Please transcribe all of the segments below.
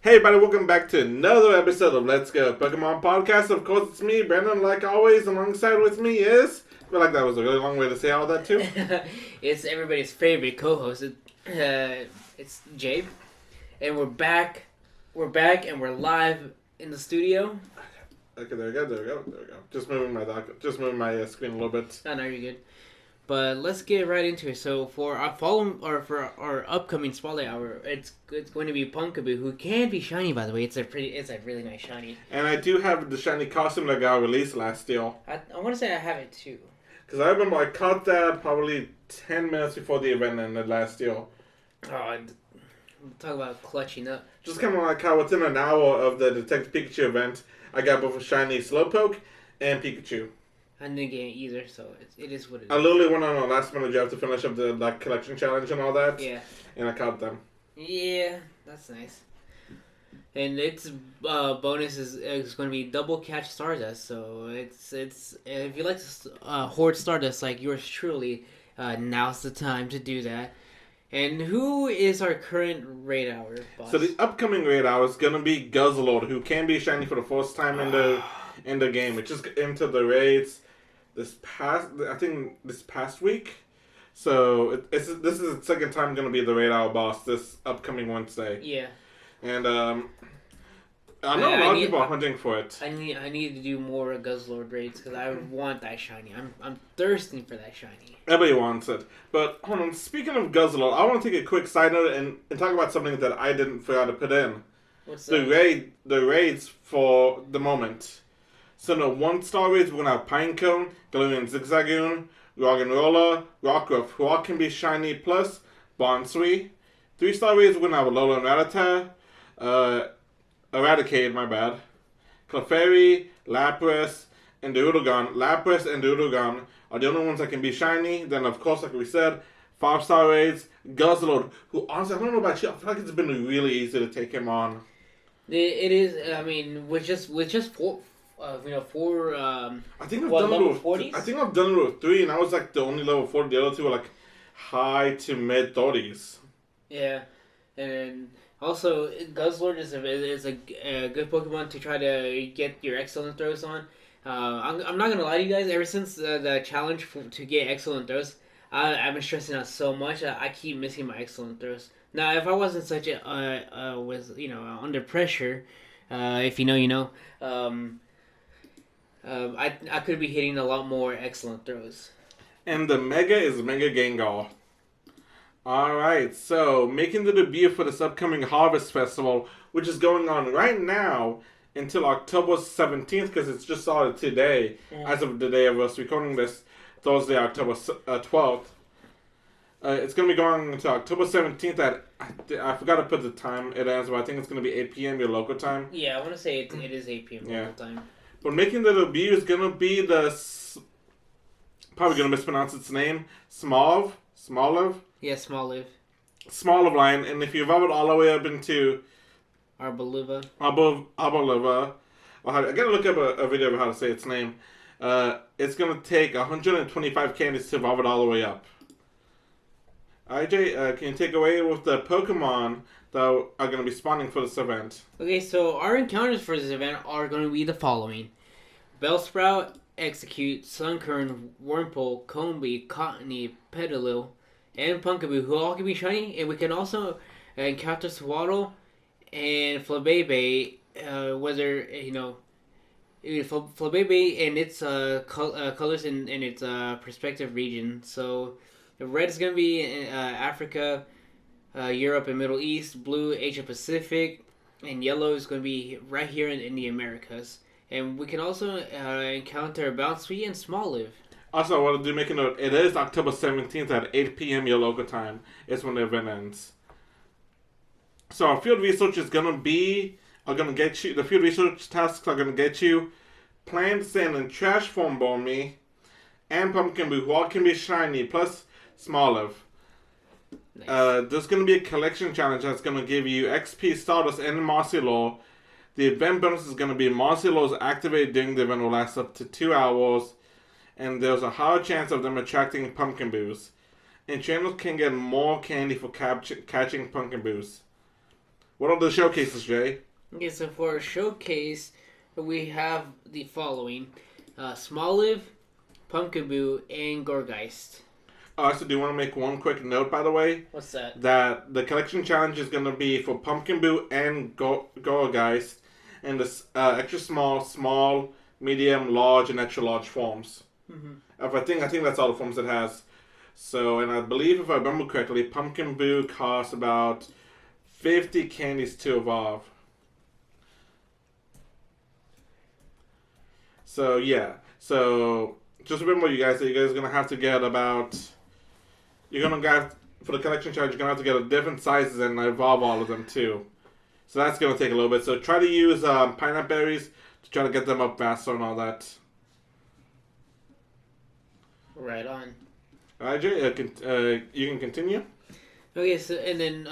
Hey everybody, welcome back to another episode of Let's Go Pokemon Podcast. Of course, it's me, Brandon, like always. Alongside with me is... I feel like that was a really long way to say all that, too. It's everybody's favorite co-host. It's Jabe. And we're back. We're back and we're live in the studio. Okay, there we go. Just moving my screen a little bit. Oh, no, you're good. But let's get right into it. So for our upcoming spotlight hour, it's going to be Pumpkaboo, who can be shiny, by the way. It's a really nice shiny. And I do have the shiny costume that got released last year. I want to say I have it too. Because I remember I caught that probably 10 minutes before the event ended last year. Oh, talk about clutching up. Just kind of like how within an hour of the Detective Pikachu event, I got both a shiny Slowpoke and Pikachu. I didn't get it either, so it is what it is. I literally went on a last minute job to finish up the collection challenge and all that. Yeah. And I caught them. Yeah, that's nice. And its bonus is going to be double catch Stardust. So it's if you like to hoard Stardust like yours truly, now's the time to do that. And who is our current raid hour boss? So the upcoming raid hour is gonna be Guzzlord, who can be shiny for the first time in the game. It just entered the raids this past week. So this is the second time going to be the raid hour boss this upcoming Wednesday. Yeah. And I know a lot of people are hunting for it. I need to do more Guzzlord raids because I want that shiny. I'm thirsting for that shiny. Everybody wants it. But hold on, speaking of Guzzlord, I want to take a quick side note and talk about something that I didn't forget to put in. What's that? The raids for the moment. So the 1-star raids, we're going to have Pinecone, Galarian Zigzagoon, Roggenrola, Rockruff, who all can be shiny, plus Bonsui. 3-star raids, we're going to have Alola and Rattata, Eradicate, my bad, Clefairy, Lapras, and Doodlegon. Lapras and Doodlegon are the only ones that can be shiny. Then, of course, like we said, 5-star raids, Guzzlord, who honestly, I don't know about you, I feel like it's been really easy to take him on. It is, I mean, with just four... four. I think I've what, done level it with 40s? I think I've done it with 3, and I was like the only level 40. The other two were like high to mid 30s. Yeah, and also Guzzlord is a good Pokemon to try to get your excellent throws on. I'm not gonna lie to you guys. Ever since the challenge to get excellent throws, I've been stressing out so much. I keep missing my excellent throws. Now, if I wasn't such a was under pressure, if you know, you know. I could be hitting a lot more excellent throws. And the Mega is Mega Gengar. Alright, so making the debut for this upcoming Harvest Festival, which is going on right now until October 17th, because it's just started today, as of the day of us recording this, Thursday, October 12th. It's going to be going until October 17th at, I forgot to put the time it ends, but I think it's going to be 8 p.m. your local time. Yeah, I want to say it is 8 p.m. local time. But making the debut is going to be probably going to mispronounce its name, Smoliv? Yeah, Smoliv line, and if you evolve it all the way up into Arboliva, I gotta look up a video of how to say its name. It's going to take 125 candies to evolve it all the way up. Alright, Jay, can you take away with the Pokemon that are going to be spawning for this event? Okay, so our encounters for this event are going to be the following: Bellsprout, Execute, Sunkern, Wurmple, Combee, Cottony, Petalil, and Pumpkaboo, who all can be shiny. And we can also encounter Swaddle and Flabébé, whether, Flabébé and its colors in its perspective region. So the red is going to be Africa, Europe and Middle East, blue Asia Pacific, and yellow is going to be right here in the Americas. And we can also encounter Bounsweet and Smoliv. Also, I wanted to make a note. It is October 17th at 8 p.m. your local time. It's when the event ends. So our field research is going to get you, the field research tasks are going to get you Plant, Sand, and Trash Form Bommy, and Pumpkaboo, who all can be shiny, plus Smoliv. Nice. There's going to be a collection challenge that's going to give you XP, Stardust, and Marcelo. The event bonus is going to be Marcelo's activated during the event will last up to 2 hours, and there's a higher chance of them attracting Pumpkaboos. And channels can get more candy for catching Pumpkaboos. What are the showcases, Jay? Okay, so for a showcase, we have the following: Smoliv, Pumpkaboo, and Gorgeist. So do you want to make one quick note, by the way? What's that? That the collection challenge is going to be for Pumpkin Boo and Gourgeist, and the extra small, medium, large, and extra large forms. Mm-hmm. I think that's all the forms it has. So, and I believe if I remember correctly, Pumpkin Boo costs about 50 candies to evolve. So yeah, so just remember, you guys, that you guys are gonna have to get about. You're gonna have for the collection challenge. You're gonna have to get different sizes and evolve all of them too. So that's gonna take a little bit. So try to use pineapple berries to try to get them up faster and all that. Right on. All right, Jay, you can continue. Okay, so and then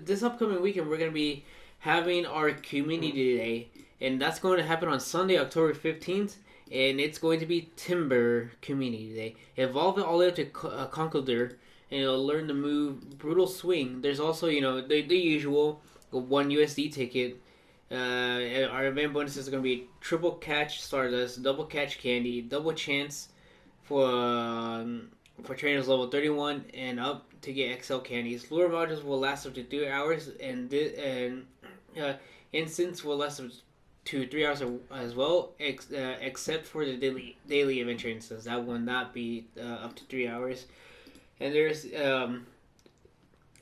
this upcoming weekend we're gonna be having our community day, and that's going to happen on Sunday, October 15th, and it's going to be Timburr Community Day. Evolve it all the way up to Conkeldurr, and you'll learn the move Brutal Swing. There's also the usual 1 USD ticket. Our event bonuses are going to be triple catch Stardust, double catch candy, double chance for trainers level 31 and up to get XL candies. Lure modules will last up to 3 hours, and instance will last up to 3 hours as well, except for the daily adventure instance. That will not be up to 3 hours. And there's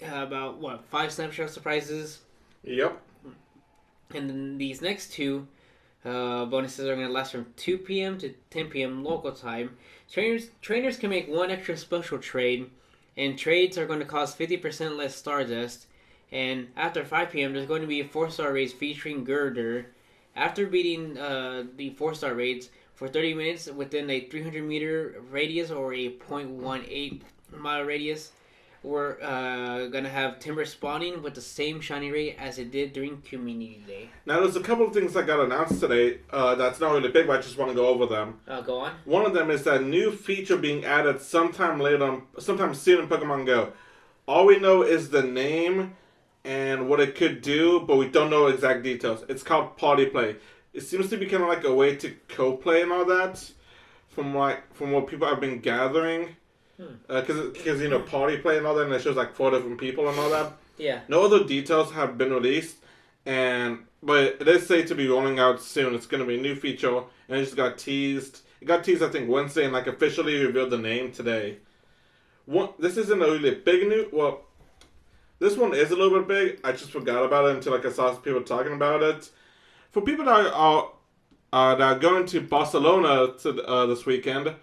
about 5 snapshot surprises. Yep. And then these next two bonuses are going to last from 2 p.m. to 10 p.m. local time. Trainers can make one extra special trade, and trades are going to cost 50% less Stardust. And after 5 p.m., there's going to be a 4-star raid featuring Girder. After beating the 4-star raids for 30 minutes within a 300-meter radius or a 0.18 mile radius, we're going to have Timburr spawning with the same shiny rate as it did during Community Day. Now, there's a couple of things that got announced today that's not really big, but I just want to go over them. Go on. One of them is that new feature being added sometime soon in Pokemon Go. All we know is the name and what it could do, but we don't know exact details. It's called Party Play. It seems to be kind of like a way to co-play and all that, from what people have been gathering. Because Party Play and all that, and it shows like 4 different people and all that. Yeah. No other details have been released, but it is said to be rolling out soon. It's going to be a new feature, and it just got teased. It got teased, I think, Wednesday, and like officially revealed the name today. This isn't a really big news. Well, this one is a little bit big. I just forgot about it until I saw some people talking about it. For people that are going to Barcelona this weekend,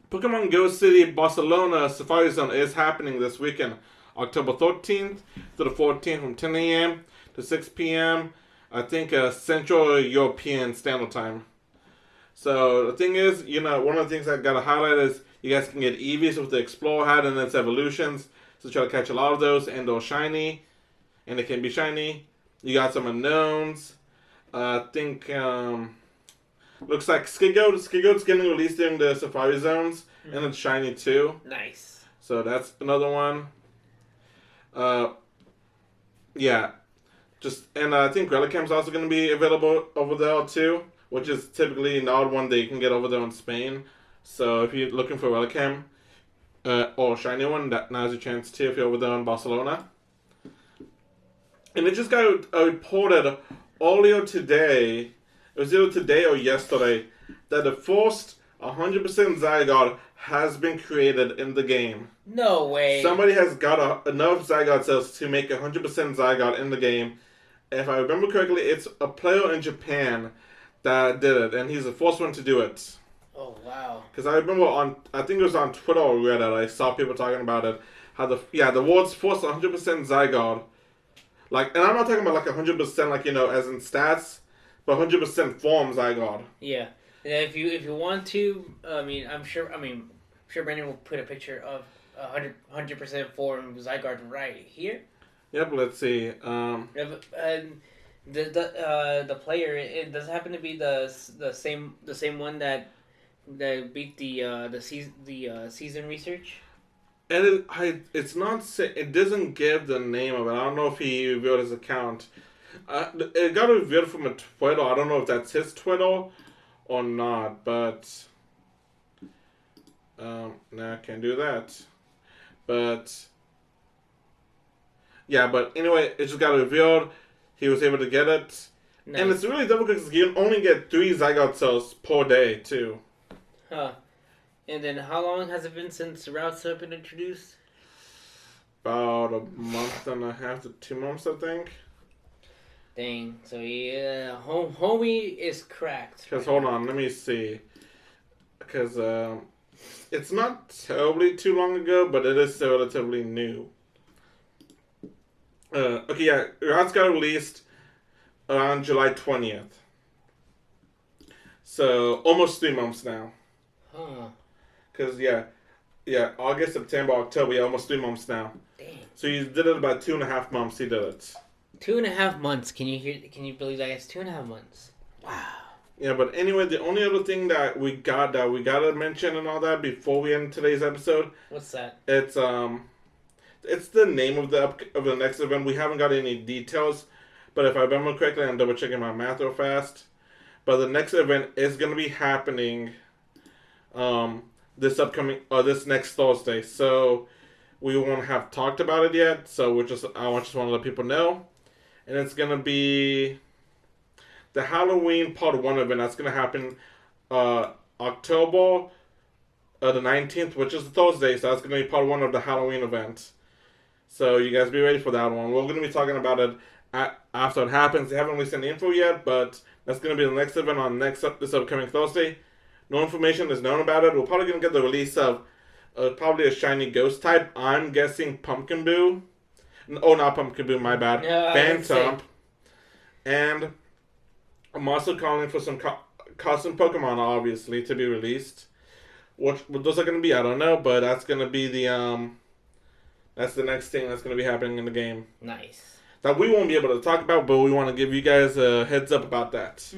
Pokemon Go City Barcelona Safari Zone is happening this weekend, October 13th to the 14th from 10 a.m. to 6 p.m. I think Central European Standard Time. So the thing is, one of the things I gotta highlight is you guys can get Eevees with the Explorer hat and its evolutions. So try to catch a lot of those, and they're shiny, and they can be shiny. You got some unknowns. I think looks like Skiggoat's getting released during the Safari Zones, and it's shiny too. Nice. So that's another one. Yeah. And I think Relicam's also going to be available over there too, which is typically an odd one that you can get over there in Spain. So if you're looking for Relicam or a shiny one, now's your chance too if you're over there in Barcelona. And it just got reported earlier today, it was either today or yesterday, that the first 100% Zygarde has been created in the game. No way. Somebody has got enough Zygarde cells to make 100% Zygarde in the game. If I remember correctly, it's a player in Japan that did it, and he's the first one to do it. Oh, wow. Because I remember I think it was on Twitter or Reddit, I saw people talking about it, how the world's first 100% Zygarde, and I'm not talking about 100% as in stats, but 100% form Zygarde. Yeah. And if you want to, I'm sure Brandon will put a picture of 100% form Zygarde right here. Yep, let's see. And the player, it does happen to be the same one that beat the season research. And it's not. It doesn't give the name of it. I don't know if he revealed his account. It got revealed from a Twitter. I don't know if that's his Twitter or not. But I can't do that. But yeah. But anyway, it just got revealed. He was able to get it, Nice. and it's really difficult because you can only get 3 zygote cells per day too. Huh. And then how long has it been since routes have been introduced? About a month and a half to 2 months, I think. Dang. So yeah, homie is cracked. Because hold on, let me see. Because it's not terribly too long ago, but it is still relatively new. Okay, yeah, routes got released on July 20th. So almost 3 months now. Huh. Because yeah, August, September, October, yeah, almost 3 months now. Damn. So he did it about 2.5 months. He did it. 2.5 months. Can you believe that? It's 2.5 months. Wow. Yeah, but anyway, the only other thing that we gotta mention and all that before we end today's episode. What's that? It's the name of the next event. We haven't got any details, but if I remember correctly, I'm double checking my math real fast. But the next event is gonna be happening, this next Thursday. So we won't have talked about it yet. So I just want to let people know, and it's gonna be the Halloween Part 1 event. That's gonna happen October the 19th, which is Thursday. So that's gonna be Part 1 of the Halloween event. So you guys be ready for that one. We're gonna be talking about it after it happens. They haven't released any info yet, but that's gonna be the next event on this upcoming Thursday. No information is known about it. We're probably going to get the release of probably a shiny ghost type. I'm guessing Pumpkin Boo. Oh, not Pumpkin Boo, my bad. No, Phantom. And I'm also calling for some custom Pokemon, obviously, to be released. What those are going to be, I don't know. But that's going to be that's the next thing that's going to be happening in the game. Nice. That we won't be able to talk about, but we want to give you guys a heads up about that.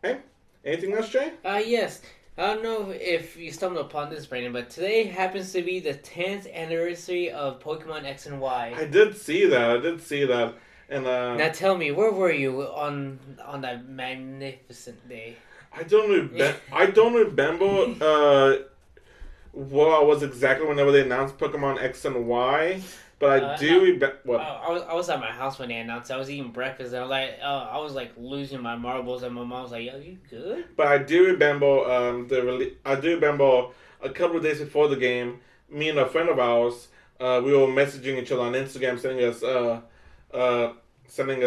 Okay? Anything else, Jay? Yes. I don't know if you stumbled upon this, Brandon, but today happens to be the 10th anniversary of Pokemon X and Y. I did see that. And now tell me, where were you on that magnificent day? I don't remember where I was exactly whenever they announced Pokemon X and Y. But I do remember. What? I was at my house when they announced it. I was eating breakfast. And I was like losing my marbles, and my mom was like, "Yo, you good?" But I do remember I do remember a couple of days before the game, me and a friend of ours, we were messaging each other on Instagram, sending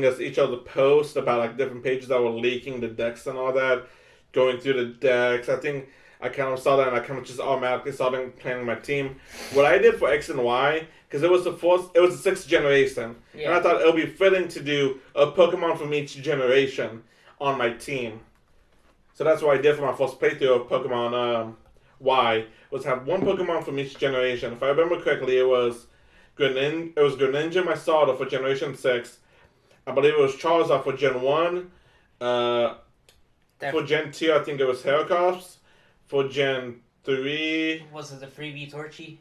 us each other posts about like different pages that were leaking the decks and all that, going through the decks. I think I kind of saw that and I kind of just automatically started planning my team. What I did for X and Y, because it was the 6th generation, and I thought it would be fitting to do a Pokemon from each generation on my team. So that's what I did for my first playthrough of Pokemon Y, was have one Pokemon from each generation. If I remember correctly, it was Greninja, my starter for Generation 6. I believe it was Charizard for Gen 1. For Gen 2, I think it was Heracross. For Gen 3... Was it the freebie Torchy?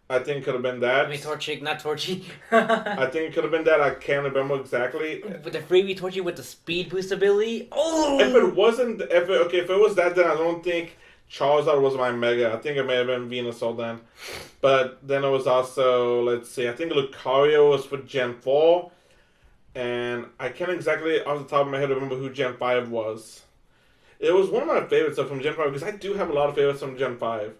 I think it could have been that. I mean, Torchic, not Torchy. I think it could have been that. I can't remember exactly. With the freebie Torchy with the speed boost ability? Oh! If it was that, then I don't think Charizard was my Mega. I think it may have been Venusaur then. But then it was also, let's see, I think Lucario was for Gen 4. And I can't exactly, off the top of my head, remember who Gen 5 was. It was one of my favorites from Gen 5, because I do have a lot of favorites from Gen 5.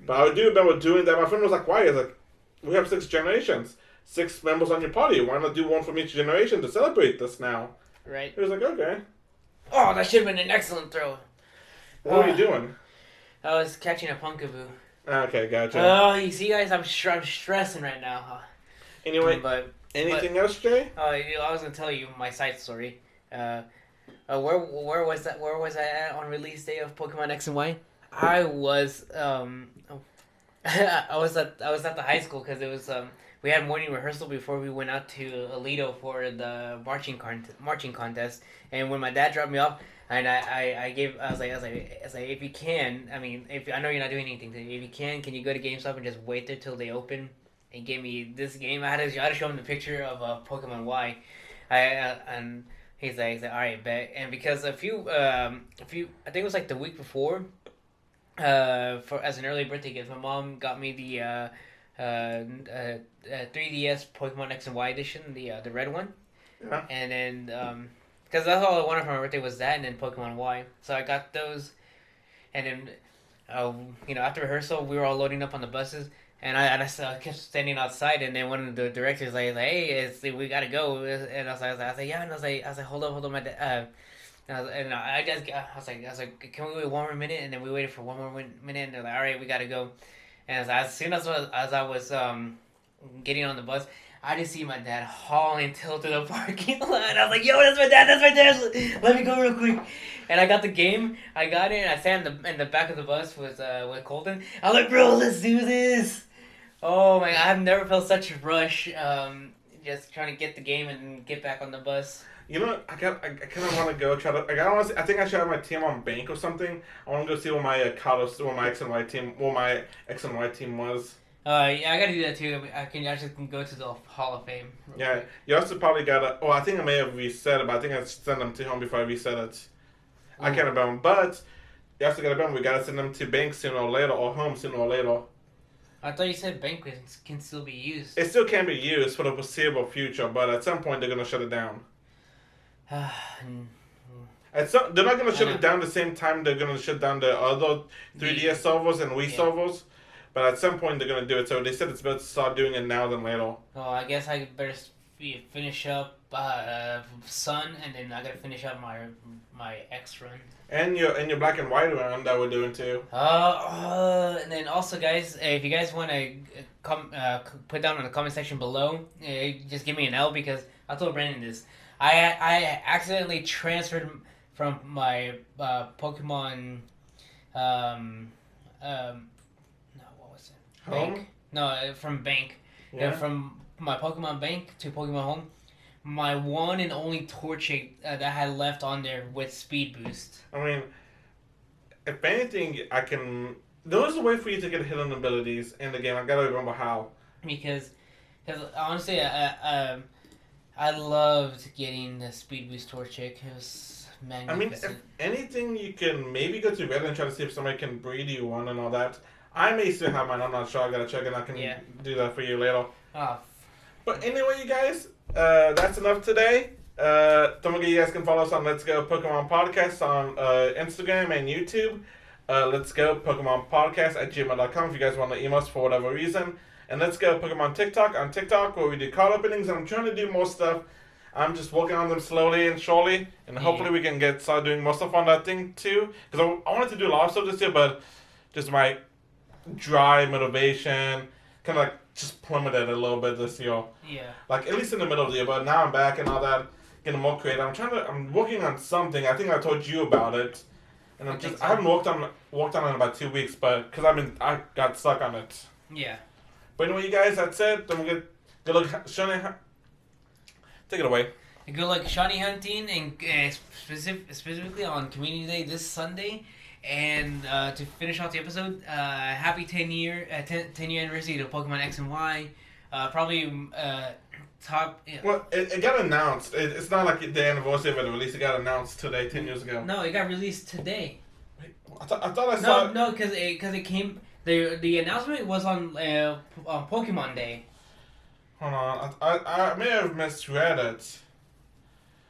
But I do remember doing that. My friend was like, why? He's like, we have 6 generations. 6 members on your party. Why not do one from each generation to celebrate this now? Right. He was like, okay. Oh, that should have been an excellent throw. What were you doing? I was catching a Punkaboo. Okay, gotcha. Oh, you see, guys, I'm stressing right now. Anyway, anything else, Jay? I was gonna tell you my side story. Where was that? Where was I at on release day of Pokemon X and Y? I was I was at the high school because it was we had morning rehearsal before we went out to Alito for the marching contest. And when my dad dropped me off, and I was like, if you can, I mean, if I know you're not doing anything, if you can you go to GameStop and just wait there till they open and give me this game? I had to show him the picture of Pokemon Y, and he's like, all right, bet. And because a few, I think it was like the week before, for as an early birthday gift, my mom got me the 3DS Pokemon X and Y edition, the red one. Yeah. And then because that's all I wanted for my birthday was that, and then Pokemon Y. So I got those, and then after rehearsal we were all loading up on the buses, and I kept standing outside, and then one of the directors like, hey, we gotta go, and I was like yeah, and I was like hold up my dad. I was like, can we wait one more minute? And then we waited for one more minute, and they're like, all right, we gotta go. And as soon as I was getting on the bus, I just see my dad hauling Till to the parking lot. I was like, yo, that's my dad. Let me go real quick. And I got the game. I got it, and I sat in the back of the bus with Colton. I was like, bro, let's do this. Oh my God, I've never felt such a rush. Just trying to get the game and get back on the bus. You know, I kind of want to go try to. I think I should have my team on bank or something. I want to go see what my X and Y team was. Yeah, I gotta do that too. I can go to the Hall of Fame. Yeah, quick. You also probably gotta. Oh, I think I may have reset it, but I think I sent them to home before I reset it. I can't remember, but you also gotta remember we gotta send them to bank sooner or later, or home sooner or later. I thought you said bank can still be used. It still can be used for the foreseeable future, but at some point they're gonna shut it down. They're not gonna shut it down the same time they're gonna shut down the other 3DS servers and Wii servers. But at some point they're gonna do it. So they said it's better to start doing it now than later. Oh, I guess I better finish up Sun, and then I gotta finish up my X run. And your Black and White run that we're doing too. And then also, guys, if you guys want to put down in the comment section below, just give me an L, because I told Brandon this. I accidentally transferred from my Pokemon Bank? Home? No, from Bank. Yeah. From my Pokemon Bank to Pokemon Home. My one and only Torchic that I had left on there with Speed Boost. I mean, if anything, there's a way for you to get hidden abilities in the game. I gotta remember how. Because honestly, I loved getting the Speed Boost Torchic. It was magnificent. I mean, if anything, you can maybe go to Reddit and try to see if somebody can breed you one and all that. I may still have mine. I'm not sure. I gotta check, and I can do that for you later. Oh. But anyway, you guys, that's enough today. Don't forget, you guys can follow us on Let's Go Pokemon Podcast on Instagram and YouTube. Let's Go Pokemon Podcast at gmail.com if you guys want to email us for whatever reason. And Let's Go Pokemon TikTok on TikTok, where we do card openings. And I'm trying to do more stuff. I'm just working on them slowly and surely, and hopefully we can start doing more stuff on that thing too. Because I wanted to do a lot of stuff this year, but just my dry motivation kind of just plummeted a little bit this year. Yeah. Like at least in the middle of the year, but now I'm back and all that, getting more creative. I'm working on something. I think I told you about it, and I haven't worked on it in about 2 weeks, but because I got stuck on it. Yeah. But anyway, you guys, that's it. Don't forget, good luck, Shiny. Take it away. Good luck shiny hunting, and specifically on Community Day this Sunday. And to finish off the episode, happy 10 year anniversary to Pokemon X and Y. Probably top. Yeah. Well, it got announced. It's not like the anniversary of it released. It got announced today, 10 years ago. No, it got released today. I thought I saw. No, because it came. The announcement was on Pokemon Day. Hold on, I may have misread it.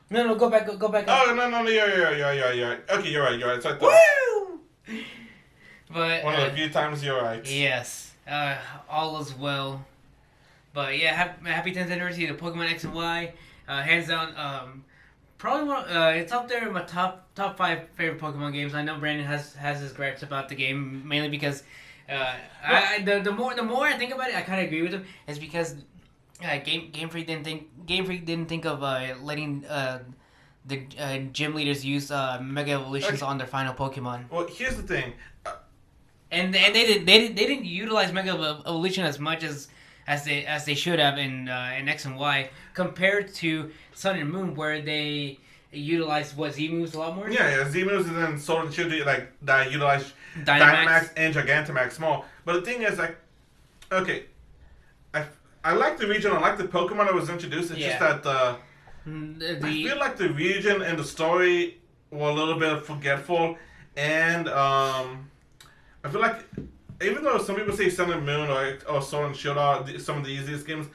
No, go back. Oh no, you're right. Okay, you're right. So Woo! But one of the few times you're right. Yes, all is well. But yeah, happy 10th anniversary to Pokemon X and Y. Hands down, probably one. It's up there in my top 5 favorite Pokemon games. I know Brandon has his gripes about the game, mainly because the more I think about it, I kind of agree with him. It's because Game Freak didn't think of letting the gym leaders use Mega Evolutions on their final Pokemon. Well, here's the thing. And they didn't utilize Mega Evolution as much as as they should have in X and Y, compared to Sun and Moon, where they utilize Z moves a lot more. Yeah, Z moves and then Sword and Shield like that utilize Dynamax and Gigantamax more. But the thing is, like, okay, I like the region. I like the Pokemon that was introduced. It's just that I feel like the region and the story were a little bit forgetful, and I feel like even though some people say Sun and Moon or Sword and Shield are some of the easiest games,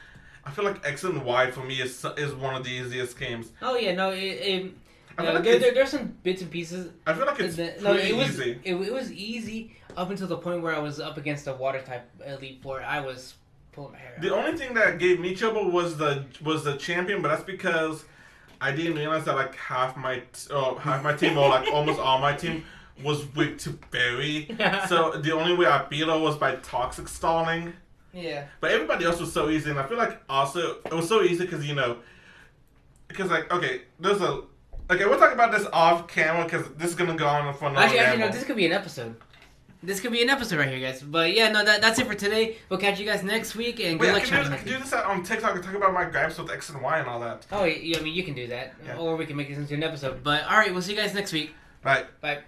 I feel like X and Y for me is one of the easiest games. Oh yeah, no, there's some bits and pieces. I feel like it's easy. It was easy up until the point where I was up against a Water type Elite Four. I was pulling my hair out. The only thing that gave me trouble was the champion, but that's because I didn't realize that like half my team or like almost all my team was weak to Berry. So the only way I beat her was by toxic stalling. Yeah. But everybody else was so easy, and I feel like also it was so easy because like okay, we'll talk about this off camera because this is gonna go on for another. Actually, no, this could be an episode. This could be an episode right here, guys. But yeah, no, that's it for today. We'll catch you guys next week, and good luck. I can do this on TikTok and talk about my gripes with X and Y and all that. Oh, yeah, I mean, you can do that, or we can make this into an episode. But all right, we'll see you guys next week. Bye. Bye.